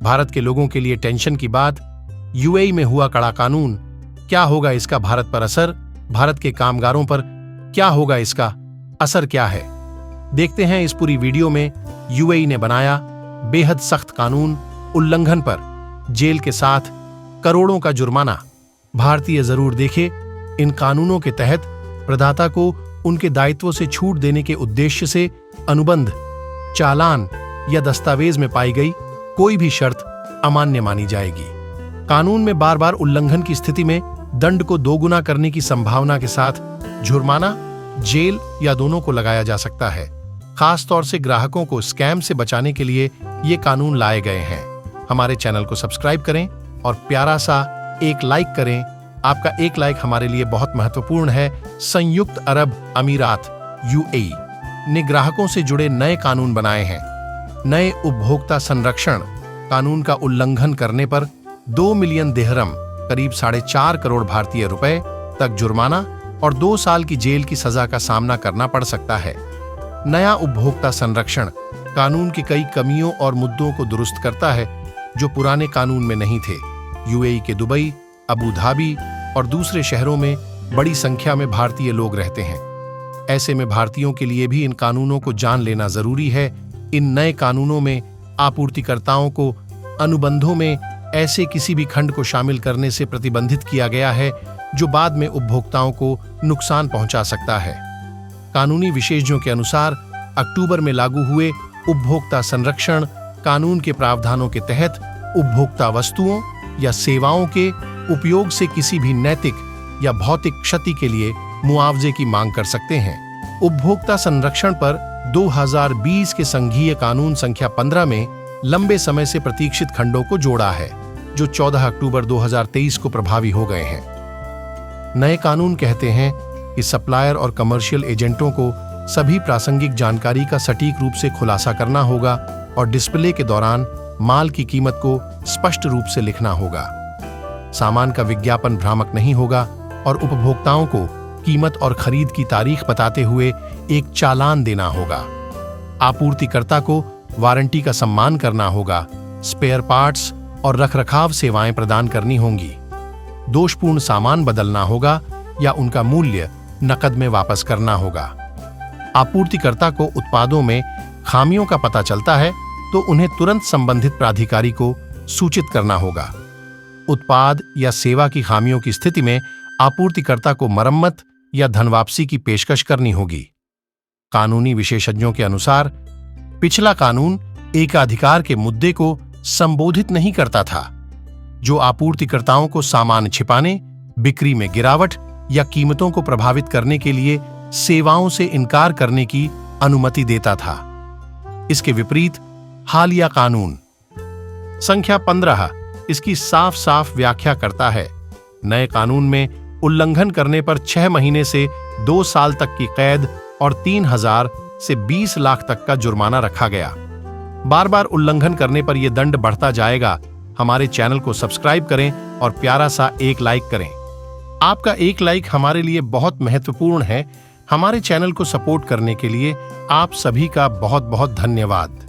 भारत के लोगों के लिए टेंशन की बात। यूएई में हुआ कड़ा कानून, क्या होगा इसका भारत पर असर? भारत के कामगारों पर क्या होगा इसका असर क्या है? देखते हैं इस पूरी वीडियो में। यूएई ने बनाया बेहद सख्त कानून, उल्लंघन पर जेल के साथ करोड़ों का जुर्माना। भारतीय जरूर देखे। इन कानूनों के तहत प्रदाता को उनके दायित्वों से छूट देने के उद्देश्य से अनुबंध, चालान या दस्तावेज में पाई गई कोई भी शर्त अमान्य मानी जाएगी। कानून में बार बार उल्लंघन की स्थिति में दंड को दोगुना करने की संभावना के साथ जुर्माना, जेल या दोनों को लगाया जा सकता है। खास तौर से ग्राहकों को स्कैम से बचाने के लिए ये कानून लाए गए हैं। हमारे चैनल को सब्सक्राइब करें और प्यारा सा एक लाइक करें। आपका एक लाइक हमारे लिए बहुत महत्वपूर्ण है। संयुक्त अरब अमीरात यूएई ने ग्राहकों से जुड़े नए कानून बनाए हैं। नए उपभोक्ता संरक्षण कानून का उल्लंघन करने पर 2 मिलियन दिरहम, करीब 4.5 करोड़ भारतीय रुपए तक जुर्माना और 2 साल की जेल की सजा का सामना करना पड़ सकता है। नया उपभोक्ता संरक्षण कानून की कई कमियों और मुद्दों को दुरुस्त करता है जो पुराने कानून में नहीं थे। यूएई के दुबई, अबू धाबी और दूसरे शहरों में बड़ी संख्या में भारतीय लोग रहते हैं। ऐसे में भारतीयों के लिए भी इन कानूनों को जान लेना जरूरी है। इन नए कानूनों में आपूर्तिकर्ताओं को अनुबंधों में ऐसे किसी भी खंड को शामिल करने से प्रतिबंधित किया गया है जो बाद में उपभोक्ताओं को नुकसान पहुंचा सकता है। कानूनी विशेषज्ञों के अनुसार अक्टूबर में लागू हुए उपभोक्ता संरक्षण कानून के प्रावधानों के तहत उपभोक्ता वस्तुओं या सेवाओं के उपयोग से किसी भी नैतिक या भौतिक क्षति के लिए मुआवजे की मांग कर सकते हैं। उपभोक्ता संरक्षण पर 2020 के संघीय कानून संख्या 15 में लंबे समय से प्रतीक्षित खंडों को जोड़ा है जो 14 अक्टूबर 2023 को प्रभावी हो गए हैं। नए कानून कहते हैं कि सप्लायर और कमर्शियल एजेंटों को सभी प्रासंगिक जानकारी का सटीक रूप से खुलासा करना होगा और डिस्प्ले के दौरान माल की कीमत को स्पष्ट रूप से लिखना होगा। सामान का विज्ञापन भ्रामक नहीं होगा और उपभोक्ताओं को कीमत और खरीद की तारीख बताते हुए एक चालान देना होगा। आपूर्तिकर्ता को वारंटी का सम्मान करना होगा। स्पेयर पार्ट्स और रखरखाव सेवाएं प्रदान करनी होंगी। दोषपूर्ण सामान बदलना होगा या उनका मूल्य नकद में वापस करना होगा। आपूर्तिकर्ता को उत्पादों में खामियों का पता चलता है तो उन्हें तुरंत संबंधित प्राधिकारी को सूचित करना होगा। उत्पाद या सेवा की खामियों की स्थिति में आपूर्तिकर्ता को मरम्मत या धनवापसी की पेशकश करनी होगी। कानूनी विशेषज्ञों के अनुसार पिछला कानून एकाधिकार के मुद्दे को संबोधित नहीं करता था, जो आपूर्तिकर्ताओं को सामान छिपाने, बिक्री में गिरावट या कीमतों को प्रभावित करने के लिए सेवाओं से इनकार करने की अनुमति देता था। इसके विपरीत हालिया कानून संख्या 15 इसकी साफ साफ व्याख्या करता है। नए कानून में उल्लंघन करने पर 6 महीने से 2 साल तक की कैद और 3,000 से 20 लाख तक का जुर्माना रखा गया। बार बार उल्लंघन करने पर यह दंड बढ़ता जाएगा। हमारे चैनल को सब्सक्राइब करें और प्यारा सा एक लाइक करें। आपका एक लाइक हमारे लिए बहुत महत्वपूर्ण है। हमारे चैनल को सपोर्ट करने के लिए आप सभी का बहुत बहुत धन्यवाद।